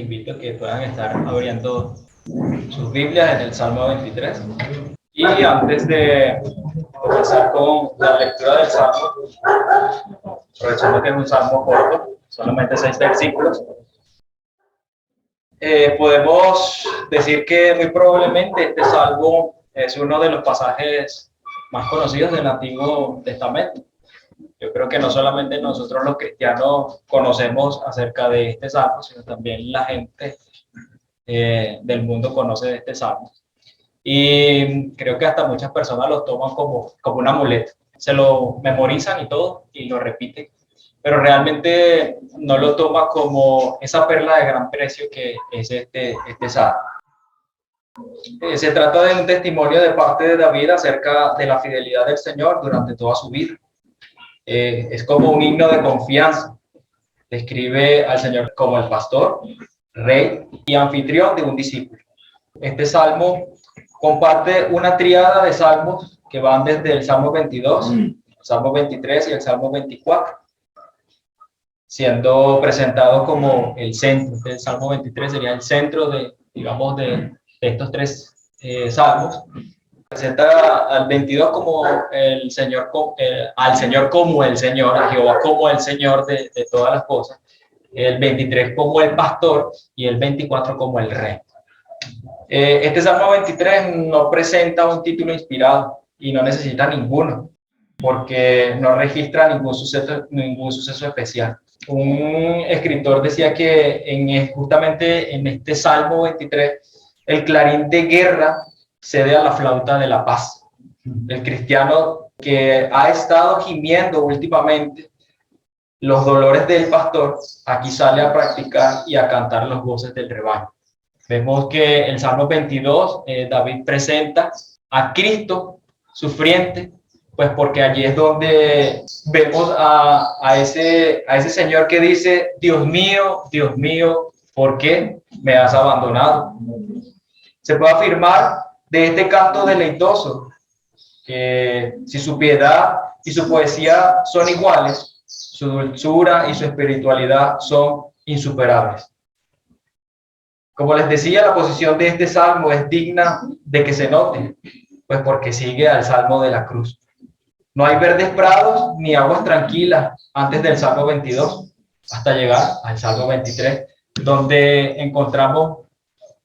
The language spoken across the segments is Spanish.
invito a que puedan estar abriendo sus Biblias en el Salmo 23. Y antes de comenzar con la lectura del Salmo, aprovechando que es un Salmo corto, solamente 6 versículos, podemos decir que muy probablemente este Salmo es uno de los pasajes más conocidos del Antiguo Testamento. Yo creo que no solamente nosotros los cristianos conocemos acerca de este salmo, sino también la gente del mundo conoce de este salmo. Y creo que hasta muchas personas lo toman como un amuleto. Se lo memorizan y todo, y lo repiten, pero realmente no lo toman como esa perla de gran precio que es este salmo. Se trata de un testimonio de parte de David acerca de la fidelidad del Señor durante toda su vida. Es como un himno de confianza. Describe al Señor como el pastor, rey y anfitrión de un discípulo. Este salmo comparte una tríada de salmos que van desde el Salmo 22, el Salmo 23 y el Salmo 24, siendo presentado como el centro. El Salmo 23 sería el centro de estos tres salmos. Presenta al 22 como el Señor, al Señor como el Señor, a Jehová como el Señor de todas las cosas, el 23 como el pastor y el 24 como el rey. Este Salmo 23 no presenta un título inspirado y no necesita ninguno, porque no registra ningún suceso especial. Un escritor decía que justamente en este Salmo 23 el clarín de guerra cede a la flauta de la paz. El cristiano que ha estado gimiendo últimamente los dolores del pastor, aquí sale a practicar y a cantar los goces del rebaño. Vemos que el Salmo 22, David presenta a Cristo sufriente, pues porque allí es donde vemos a ese Señor que dice: Dios mío, ¿por qué me has abandonado? Se puede afirmar de este canto deleitoso que si su piedad y su poesía son iguales, su dulzura y su espiritualidad son insuperables. Como les decía, la posición de este salmo es digna de que se note, pues porque sigue al salmo de la cruz. No hay verdes prados ni aguas tranquilas antes del salmo 22, hasta llegar al salmo 23, donde encontramos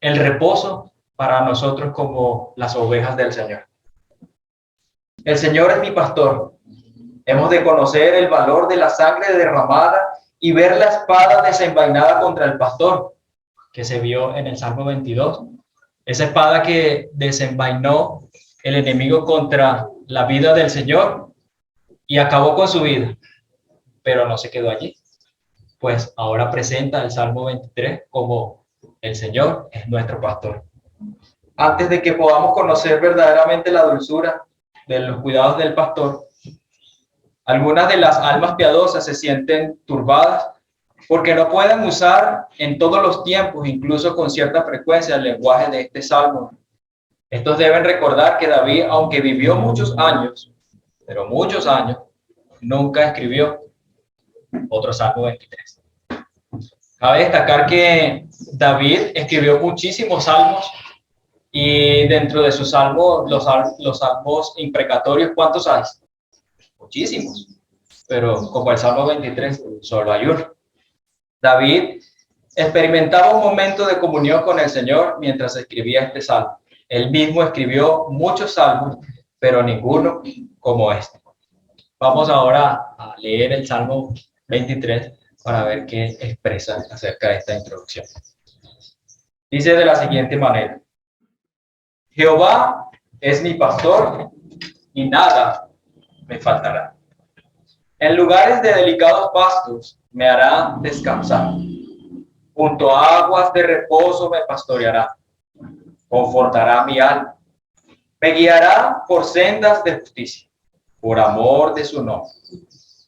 el reposo para nosotros como las ovejas del Señor. El Señor es mi pastor. Hemos de conocer el valor de la sangre derramada y ver la espada desenvainada contra el pastor, que se vio en el Salmo 22. Esa espada que desenvainó el enemigo contra la vida del Señor y acabó con su vida, pero no se quedó allí, pues ahora presenta el Salmo 23 como el Señor es nuestro pastor. Antes de que podamos conocer verdaderamente la dulzura de los cuidados del pastor, algunas de las almas piadosas se sienten turbadas porque no pueden usar en todos los tiempos, incluso con cierta frecuencia, el lenguaje de este salmo. Estos deben recordar que David, aunque vivió muchos años, pero muchos años, nunca escribió otro Salmo 23. Cabe destacar que David escribió muchísimos salmos y dentro de sus salmos, los salmos imprecatorios, ¿cuántos hay? Muchísimos, pero como el Salmo 23, solo hay uno. David experimentaba un momento de comunión con el Señor mientras escribía este salmo. Él mismo escribió muchos salmos, pero ninguno como este. Vamos ahora a leer el Salmo 23 para ver qué expresa acerca de esta introducción. Dice de la siguiente manera: Jehová es mi pastor y nada me faltará. En lugares de delicados pastos me hará descansar. Junto a aguas de reposo me pastoreará. Confortará mi alma. Me guiará por sendas de justicia, por amor de su nombre.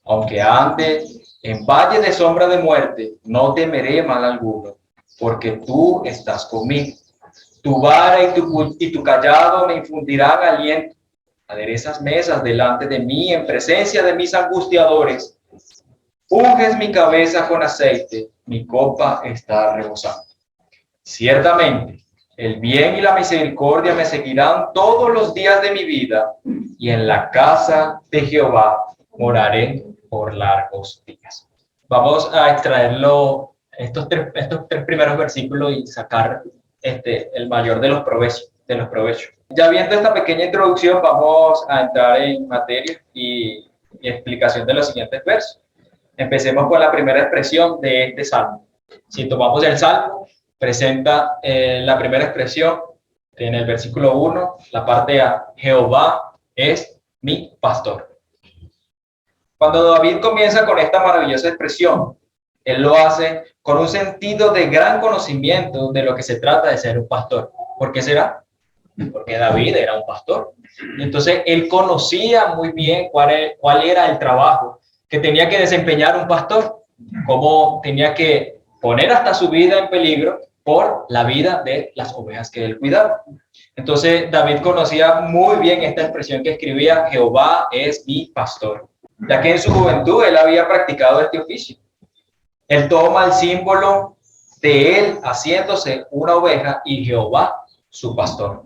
Aunque ande en valle de sombra de muerte, no temeré mal alguno, porque tú estás conmigo. Tu vara y tu callado me infundirán aliento. Aderezas mesas delante de mí en presencia de mis angustiadores. Unges mi cabeza con aceite, mi copa está rebosando. Ciertamente, el bien y la misericordia me seguirán todos los días de mi vida, y en la casa de Jehová moraré por largos días. Vamos a extraerlo, estos tres primeros versículos y sacar el mayor de los provechos. Ya viendo esta pequeña introducción, vamos a entrar en materia y explicación de los siguientes versos. Empecemos con la primera expresión de este salmo. Si tomamos el salmo, presenta la primera expresión en el versículo 1, la parte A: Jehová es mi pastor. Cuando David comienza con esta maravillosa expresión, él lo hace con un sentido de gran conocimiento de lo que se trata de ser un pastor. ¿Por qué será? Porque David era un pastor. Entonces, él conocía muy bien cuál era el trabajo que tenía que desempeñar un pastor, cómo tenía que poner hasta su vida en peligro por la vida de las ovejas que él cuidaba. Entonces, David conocía muy bien esta expresión que escribía: Jehová es mi pastor, ya que en su juventud él había practicado este oficio. Él toma el símbolo de él haciéndose una oveja y Jehová su pastor.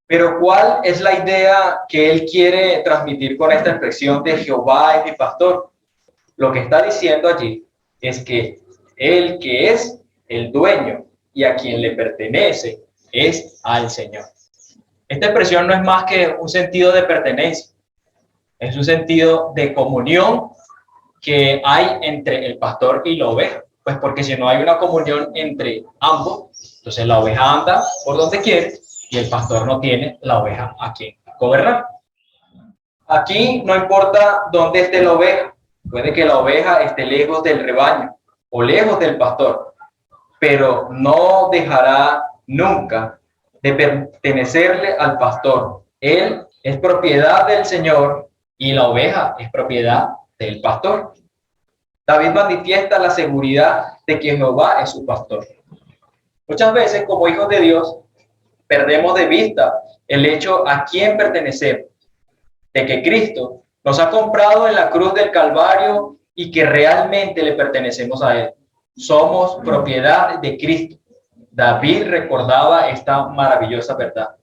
Pero ¿cuál es la idea que él quiere transmitir con esta expresión de Jehová es mi pastor? Lo que está diciendo allí es que el que es el dueño y a quien le pertenece es al Señor. Esta expresión no es más que un sentido de pertenencia, es un sentido de comunión que hay entre el pastor y la oveja. Pues porque si no hay una comunión entre ambos, entonces la oveja anda por donde quiere y el pastor no tiene la oveja a quien gobernar. Aquí no importa dónde esté la oveja, puede que la oveja esté lejos del rebaño o lejos del pastor, pero no dejará nunca de pertenecerle al pastor. Él es propiedad del Señor y la oveja es propiedad del pastor. David manifiesta la seguridad de que Jehová es su pastor. Muchas veces, como hijos de Dios, perdemos de vista el hecho a quién pertenecemos, de que Cristo nos ha comprado en la cruz del Calvario y que realmente le pertenecemos a Él. Somos propiedad de Cristo. David recordaba esta maravillosa verdad.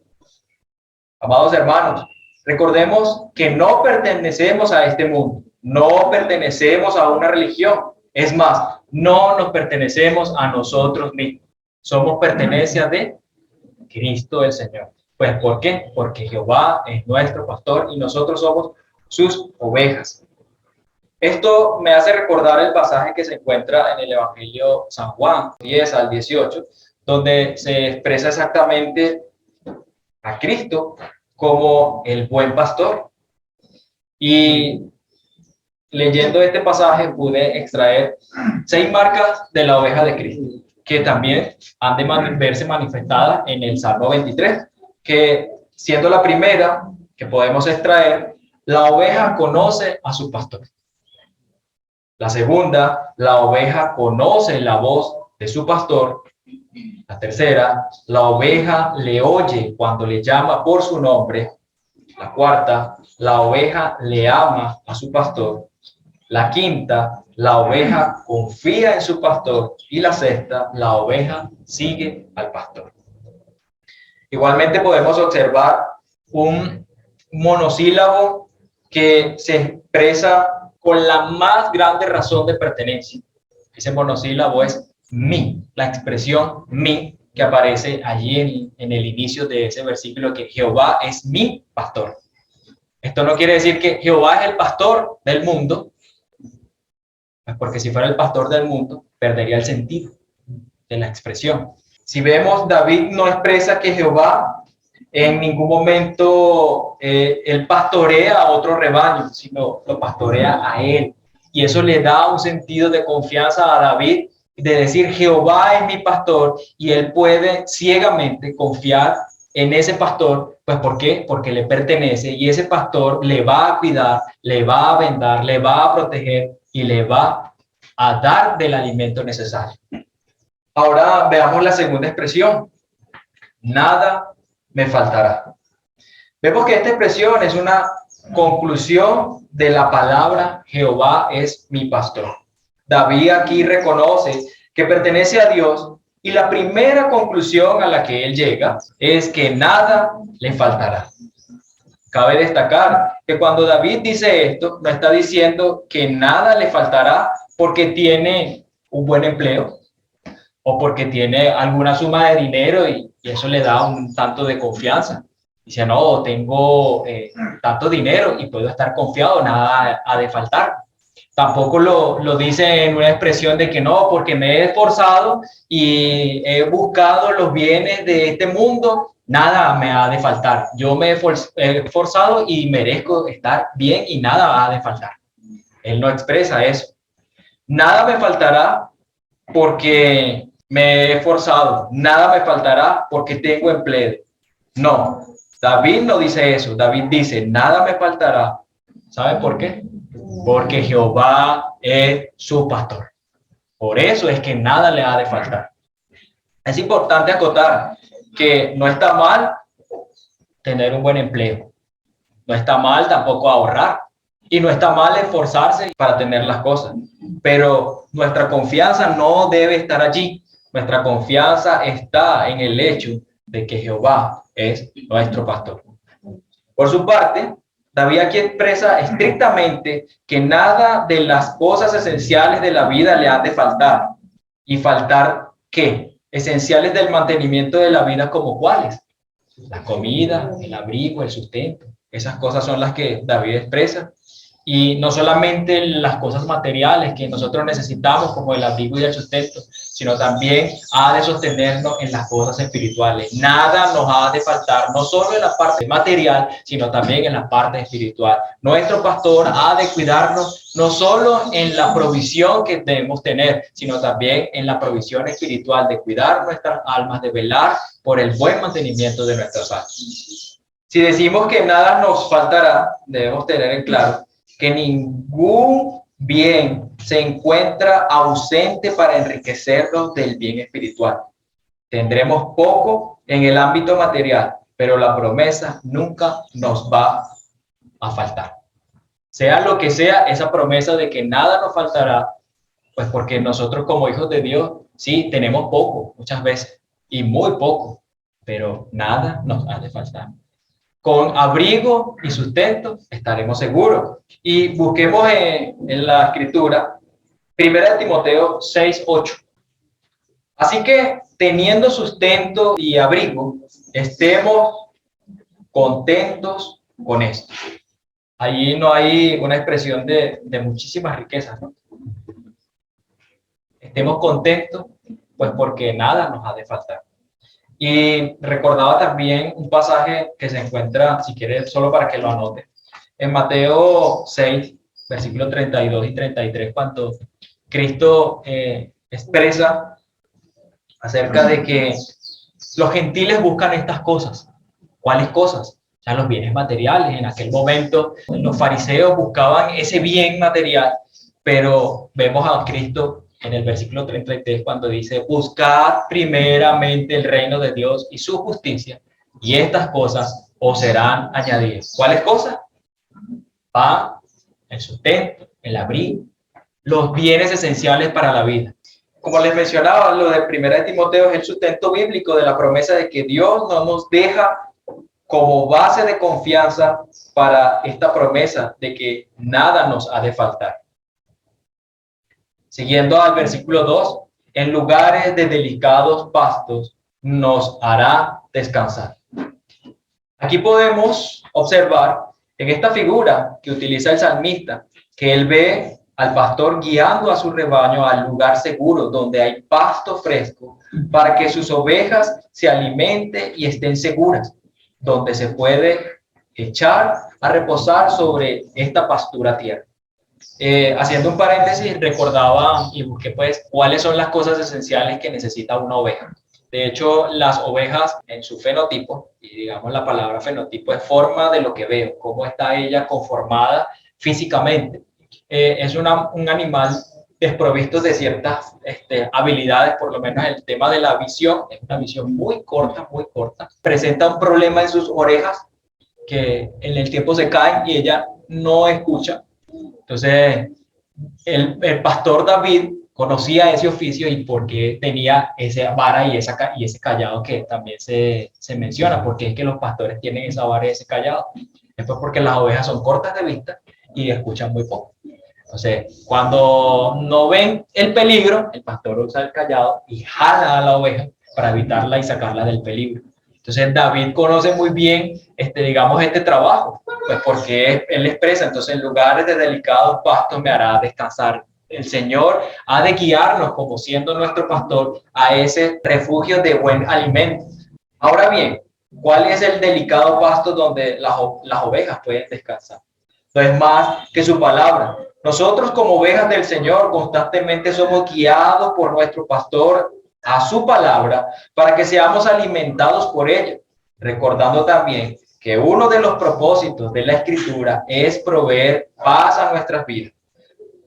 Amados hermanos, recordemos que no pertenecemos a este mundo, no pertenecemos a una religión. Es más, no nos pertenecemos a nosotros mismos. Somos pertenencia de Cristo el Señor. Pues, ¿por qué? Porque Jehová es nuestro pastor y nosotros somos sus ovejas. Esto me hace recordar el pasaje que se encuentra en el Evangelio San Juan 10 al 18, donde se expresa exactamente a Cristo como el buen pastor. Y leyendo este pasaje pude extraer 6 marcas de la oveja de Cristo, que también han de verse manifestadas en el Salmo 23, que siendo la primera que podemos extraer, la oveja conoce a su pastor. La segunda, la oveja conoce la voz de su pastor. La tercera, la oveja le oye cuando le llama por su nombre. La cuarta, la oveja le ama a su pastor. La quinta, la oveja confía en su pastor. Y la sexta, la oveja sigue al pastor. Igualmente podemos observar un monosílabo que se expresa con la más grande razón de pertenencia. Ese monosílabo es mi, la expresión mi, que aparece allí en el inicio de ese versículo, que Jehová es mi pastor. Esto no quiere decir que Jehová es el pastor del mundo, porque si fuera el pastor del mundo, perdería el sentido de la expresión. Si vemos, David no expresa que Jehová en ningún momento él pastorea a otro rebaño, sino lo pastorea a él. Y eso le da un sentido de confianza a David, de decir Jehová es mi pastor, y él puede ciegamente confiar en ese pastor. Pues ¿por qué? Porque le pertenece y ese pastor le va a cuidar, le va a vendar, le va a proteger y le va a dar del alimento necesario. Ahora veamos la segunda expresión. Nada me faltará. Vemos que esta expresión es una conclusión de la palabra Jehová es mi pastor. David aquí reconoce que pertenece a Dios Y la primera conclusión a la que él llega es que nada le faltará. Cabe destacar que cuando David dice esto, no está diciendo que nada le faltará porque tiene un buen empleo o porque tiene alguna suma de dinero y eso le da un tanto de confianza. Dice, no, tengo tanto dinero y puedo estar confiado, nada ha de faltar. Tampoco lo dice en una expresión de que no, porque me he esforzado y he buscado los bienes de este mundo, nada me ha de faltar. Yo me he esforzado y merezco estar bien y nada ha de faltar. Él no expresa eso. Nada me faltará porque me he esforzado, nada me faltará porque tengo empleo. No, David no dice eso. David dice, nada me faltará. ¿Saben por qué? Porque Jehová es su pastor. Por eso es que nada le ha de faltar. Es importante acotar que no está mal tener un buen empleo. No está mal tampoco ahorrar. Y no está mal esforzarse para tener las cosas. Pero nuestra confianza no debe estar allí. Nuestra confianza está en el hecho de que Jehová es nuestro pastor. Por su parte, David aquí expresa estrictamente que nada de las cosas esenciales de la vida le han de faltar. ¿Y faltar qué? Esenciales del mantenimiento de la vida, como cuáles: la comida, el abrigo, el sustento. Esas cosas son las que David expresa. Y no solamente las cosas materiales que nosotros necesitamos, como el abrigo y el sustento, sino también ha de sostenernos en las cosas espirituales. Nada nos ha de faltar, no solo en la parte material, sino también en la parte espiritual. Nuestro pastor ha de cuidarnos no solo en la provisión que debemos tener, sino también en la provisión espiritual, de cuidar nuestras almas, de velar por el buen mantenimiento de nuestras almas. Si decimos que nada nos faltará, debemos tener en claro que ningún bien se encuentra ausente para enriquecernos del bien espiritual. Tendremos poco en el ámbito material, pero la promesa nunca nos va a faltar. Sea lo que sea, esa promesa de que nada nos faltará, pues porque nosotros como hijos de Dios, sí, tenemos poco muchas veces, y muy poco, pero nada nos ha de faltar. Con abrigo y sustento estaremos seguros. Y busquemos en la escritura, 1 Timoteo 6:8. Así que, teniendo sustento y abrigo, estemos contentos con esto. Allí no hay una expresión de muchísimas riquezas, ¿no? Estemos contentos, pues porque nada nos ha de faltar. Y recordaba también un pasaje que se encuentra, si quieres, solo para que lo anote, en Mateo 6, versículos 32 y 33, cuando Cristo expresa acerca de que los gentiles buscan estas cosas. ¿Cuáles cosas? O sea, los bienes materiales. En aquel momento los fariseos buscaban ese bien material, pero vemos a Cristo en el versículo 33 cuando dice: buscad primeramente el reino de Dios y su justicia, y estas cosas os serán añadidas. ¿Cuáles cosas? Pan, el sustento, el abrigo, los bienes esenciales para la vida. Como les mencionaba, lo de 1 Timoteo es el sustento bíblico de la promesa de que Dios no nos deja como base de confianza para esta promesa de que nada nos ha de faltar. Siguiendo al versículo 2, en lugares de delicados pastos nos hará descansar. Aquí podemos observar en esta figura que utiliza el salmista, que él ve al pastor guiando a su rebaño al lugar seguro donde hay pasto fresco para que sus ovejas se alimenten y estén seguras, donde se puede echar a reposar sobre esta pastura tierna. Haciendo un paréntesis, recordaba y busqué pues cuáles son las cosas esenciales que necesita una oveja. De hecho, las ovejas en su fenotipo, y digamos la palabra fenotipo es forma de lo que veo, cómo está ella conformada físicamente. Es un animal desprovisto de ciertas habilidades, por lo menos el tema de la visión, es una visión muy corta, presenta un problema en sus orejas que en el tiempo se caen y ella no escucha. Entonces, el pastor David, conocía ese oficio y por qué tenía esa vara y ese callado que también se menciona, porque es que los pastores tienen esa vara y ese callado. Esto es porque las ovejas son cortas de vista y escuchan muy poco. Entonces, cuando no ven el peligro, el pastor usa el callado y jala a la oveja para evitarla y sacarla del peligro. Entonces, David conoce muy bien, digamos, este trabajo, pues porque él expresa, entonces, en lugares de delicados pastos me hará descansar. El Señor ha de guiarnos, como siendo nuestro pastor, a ese refugio de buen alimento. Ahora bien, ¿cuál es el delicado pasto donde las ovejas pueden descansar? No es más que su palabra. Nosotros como ovejas del Señor constantemente somos guiados por nuestro pastor a su palabra para que seamos alimentados por ella, recordando también que uno de los propósitos de la Escritura es proveer paz a nuestras vidas.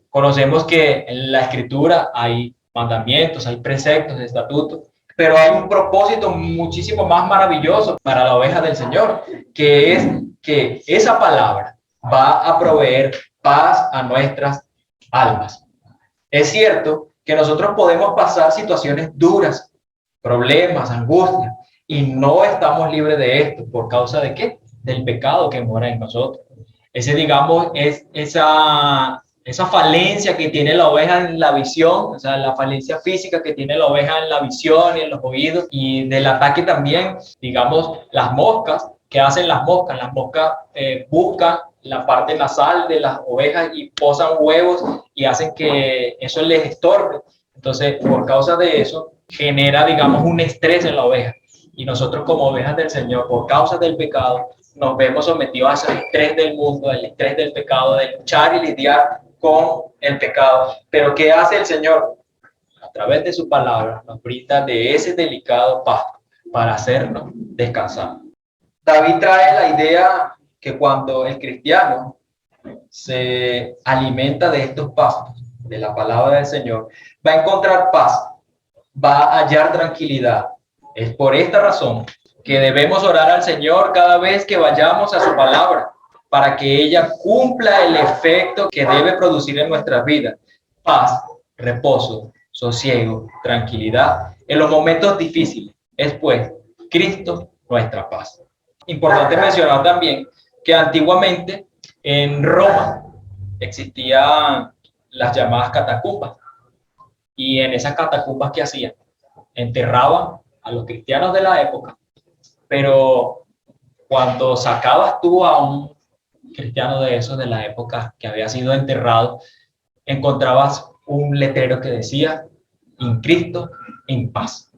Conocemos que en la Escritura hay mandamientos, hay preceptos, estatutos, pero hay un propósito muchísimo más maravilloso para la oveja del Señor, que es que esa palabra va a proveer paz a nuestras almas. Es cierto que nosotros podemos pasar situaciones duras, problemas, angustias, y no estamos libres de esto. ¿Por causa de qué? Del pecado que mora en nosotros. Ese, digamos, es esa falencia que tiene la oveja en la visión, o sea, la falencia física que tiene la oveja en la visión y en los oídos, y del ataque también, digamos, las moscas. ¿Qué hacen las moscas? Las moscas buscan la parte nasal de las ovejas y posan huevos y hacen que eso les estorbe. Entonces, por causa de eso, genera, digamos, un estrés en la oveja. Y nosotros como ovejas del Señor, por causa del pecado, nos vemos sometidos a ese estrés del mundo, al estrés del pecado, de luchar y lidiar con el pecado. Pero ¿qué hace el Señor? A través de su palabra nos brinda de ese delicado pasto para hacernos descansar. David trae la idea que cuando el cristiano se alimenta de estos pastos, de la palabra del Señor, va a encontrar paz, va a hallar tranquilidad. Es por esta razón que debemos orar al Señor cada vez que vayamos a su palabra, para que ella cumpla el efecto que debe producir en nuestras vidas. Paz, reposo, sosiego, tranquilidad en los momentos difíciles. Es pues Cristo nuestra paz. Importante mencionar también que antiguamente en Roma existían las llamadas catacumbas, y en esas catacumbas, ¿qué hacían? Enterraban a los cristianos de la época, pero cuando sacabas tú a un cristiano de esos de la época que había sido enterrado, encontrabas un letrero que decía: en Cristo, en paz.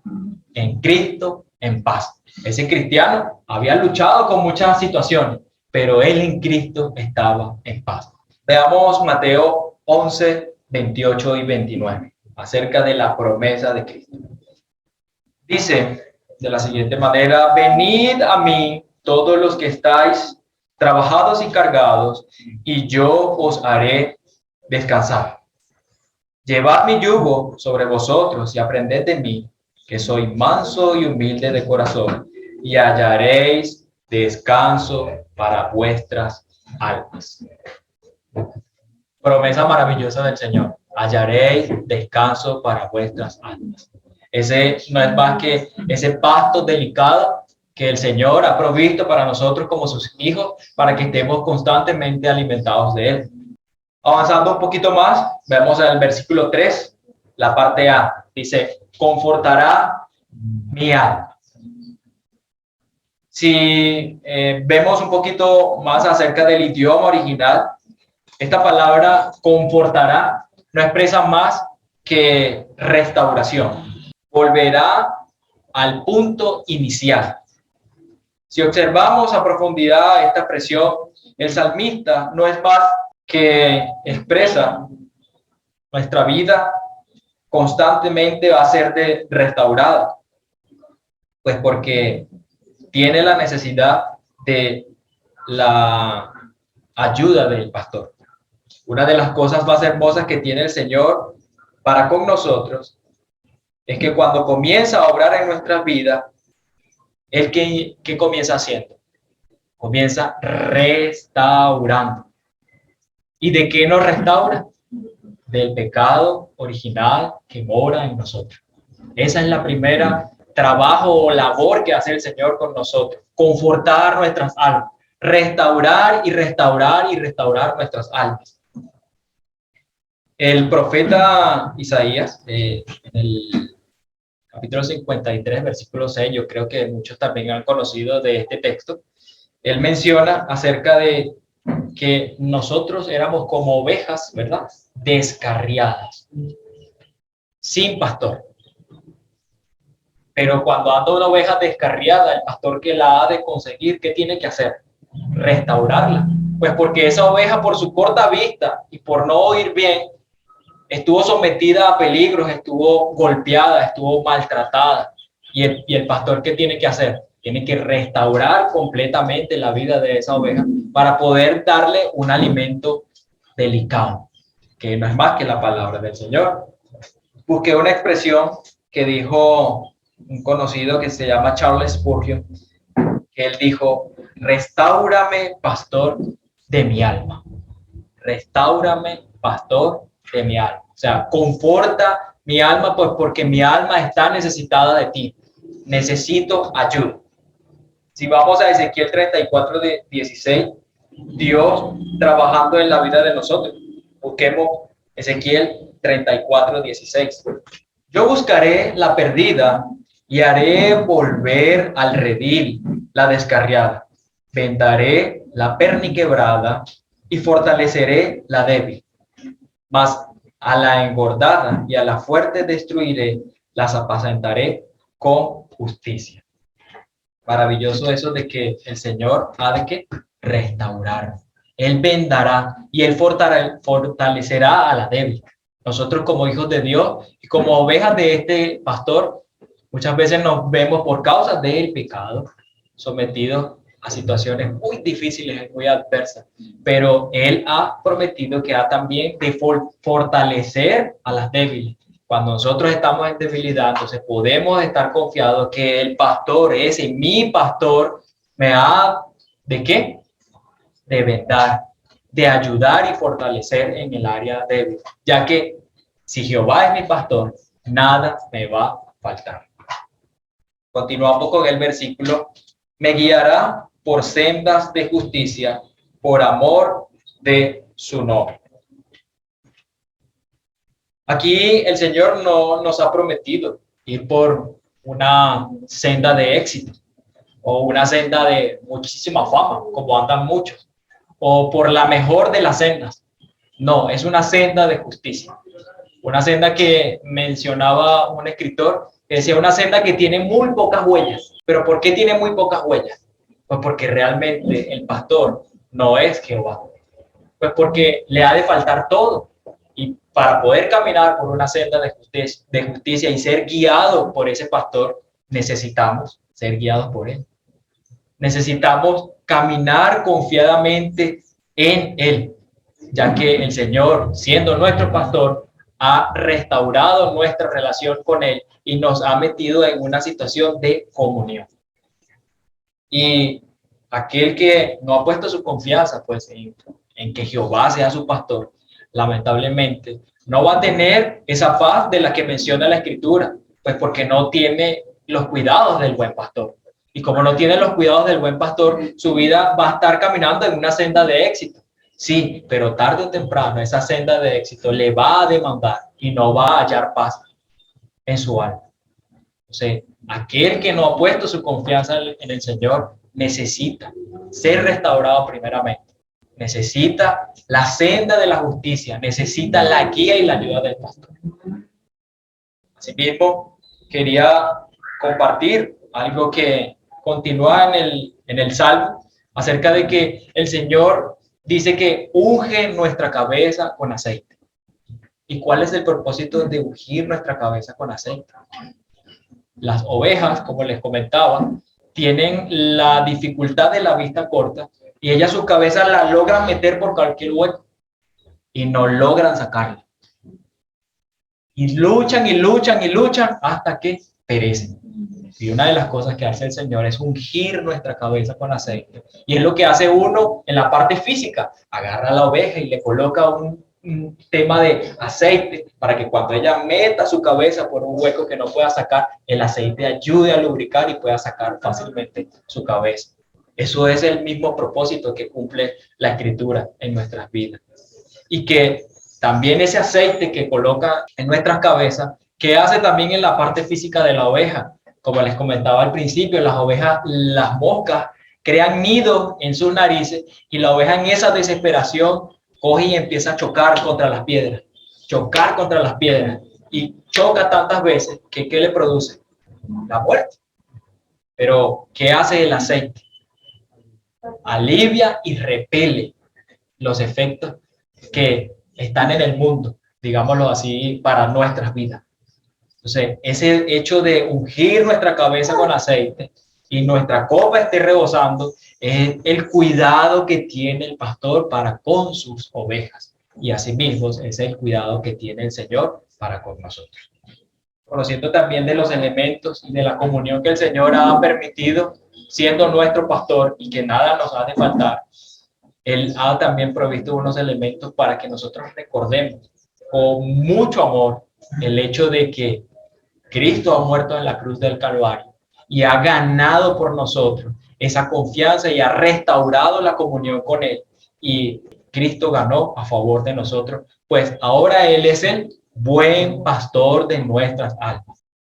En Cristo, en paz. Ese cristiano había luchado con muchas situaciones, pero él en Cristo estaba en paz. Veamos Mateo 11, 28 y 29, acerca de la promesa de Cristo. Dice de la siguiente manera: venid a mí todos los que estáis trabajados y cargados, y yo os haré descansar. Llevad mi yugo sobre vosotros y aprended de mí, que soy manso y humilde de corazón, y hallaréis descanso para vuestras almas. Promesa maravillosa del Señor: hallaréis descanso para vuestras almas. Ese no es más que ese pasto delicado que el Señor ha provisto para nosotros como sus hijos, para que estemos constantemente alimentados de Él. Avanzando un poquito más, vemos el versículo 3, la parte A. Dice: confortará mi alma. Si vemos un poquito más acerca del idioma original, esta palabra confortará no expresa más que restauración. Volverá al punto inicial. Si observamos a profundidad esta expresión, el salmista no es más que expresa nuestra vida constantemente va a ser restaurada, pues porque tiene la necesidad de la ayuda del pastor. Una de las cosas más hermosas que tiene el Señor para con nosotros es que cuando comienza a obrar en nuestras vidas, ¿Él qué comienza haciendo? Comienza restaurando. ¿Y de qué nos restaura? del pecado original que mora en nosotros. Esa es la primera trabajo o labor que hace el Señor con nosotros, confortar nuestras almas, restaurar y restaurar y restaurar nuestras almas. El profeta Isaías, en el capítulo 53, versículo 6, yo creo que muchos también han conocido de este texto, él menciona acerca de que nosotros éramos como ovejas, ¿verdad? Descarriadas, sin pastor. Pero cuando anda una oveja descarriada, el pastor que la ha de conseguir, ¿qué tiene que hacer? Restaurarla. Pues porque esa oveja, por su corta vista y por no oír bien, estuvo sometida a peligros, estuvo golpeada, estuvo maltratada. Y el pastor, ¿qué tiene que hacer? Tiene que restaurar completamente la vida de esa oveja para poder darle un alimento delicado, que no es más que la palabra del Señor. Busqué una expresión que dijo un conocido que se llama Charles Spurgeon, que él dijo: restáurame, pastor de mi alma. Restáurame, pastor de mi alma. O sea, conforta mi alma, pues porque mi alma está necesitada de ti. Necesito ayuda. Si vamos a Ezequiel 34, 16, Dios trabajando en la vida de nosotros. Busquemos Ezequiel 34, 16. Yo buscaré la perdida y haré volver al redil la descarriada. Vendaré la perniquebrada y fortaleceré la débil. Mas a la engordada y a la fuerte destruiré, las apacentaré con justicia. Maravilloso eso de que el Señor ha de que restaurar. Él vendará y Él fortalecerá a la débil. Nosotros como hijos de Dios y como ovejas de este pastor, muchas veces nos vemos por causa del pecado sometidos a situaciones muy difíciles, muy adversas, pero Él ha prometido que ha también de fortalecer a las débiles. Cuando nosotros estamos en debilidad, entonces podemos estar confiados que el pastor, ese mi pastor, me ha ¿de qué? De vendar, de ayudar y fortalecer en el área débil, ya que si Jehová es mi pastor, nada me va a faltar. Continuamos con el versículo: me guiará por sendas de justicia, por amor de su nombre. Aquí el Señor no nos ha prometido ir por una senda de éxito o una senda de muchísima fama, como andan muchos, o por la mejor de las sendas. No, es una senda de justicia. Una senda que mencionaba un escritor, que decía una senda que tiene muy pocas huellas. ¿Pero por qué tiene muy pocas huellas? Pues porque realmente el pastor no es Jehová. Pues porque le ha de faltar todo. Y para poder caminar por una senda de justicia y ser guiado por ese pastor, necesitamos ser guiados por él. Necesitamos caminar confiadamente en él, ya que el Señor, siendo nuestro pastor, ha restaurado nuestra relación con él y nos ha metido en una situación de comunión. Y aquel que no ha puesto su confianza pues en que Jehová sea su pastor, lamentablemente no va a tener esa paz de la que menciona la Escritura, pues porque no tiene los cuidados del buen pastor. Y como no tiene los cuidados del buen pastor, su vida va a estar caminando en una senda de éxito. Sí, pero tarde o temprano esa senda de éxito le va a demandar y no va a hallar paz en su alma. O sea, aquel que no ha puesto su confianza en el Señor necesita ser restaurado primeramente. Necesita la senda de la justicia, necesita la guía y la ayuda del pastor. Asimismo, quería compartir algo que continúa en el Salmo acerca de que el Señor dice que unge nuestra cabeza con aceite. ¿Y cuál es el propósito de ungir nuestra cabeza con aceite? Las ovejas, como les comentaba, tienen la dificultad de la vista corta y ellas su cabeza la logran meter por cualquier hueco y no logran sacarla. Y luchan y luchan y luchan hasta que perecen. Y una de las cosas que hace el Señor es ungir nuestra cabeza con aceite. Y es lo que hace uno en la parte física. Agarra a la oveja y le coloca un tema de aceite para que cuando ella meta su cabeza por un hueco que no pueda sacar, el aceite ayude a lubricar y pueda sacar fácilmente su cabeza. Eso es el mismo propósito que cumple la Escritura en nuestras vidas. Y que también ese aceite que coloca en nuestras cabezas, que hace también en la parte física de la oveja. Como les comentaba al principio, las ovejas, las moscas, crean nidos en sus narices y la oveja en esa desesperación coge y empieza a chocar contra las piedras y choca tantas veces que ¿qué le produce? La muerte. Pero ¿qué hace el aceite? Alivia y repele los efectos que están en el mundo, digámoslo así, para nuestras vidas. Entonces, ese hecho de ungir nuestra cabeza con aceite y nuestra copa esté rebosando es el cuidado que tiene el pastor para con sus ovejas. Y asimismo es el cuidado que tiene el Señor para con nosotros. Conociendo también de los elementos y de la comunión que el Señor ha permitido siendo nuestro pastor y que nada nos ha de faltar, Él ha también provisto unos elementos para que nosotros recordemos con mucho amor el hecho de que Cristo ha muerto en la cruz del Calvario y ha ganado por nosotros esa confianza y ha restaurado la comunión con Él. Y Cristo ganó a favor de nosotros, pues ahora Él es el buen pastor de nuestras almas.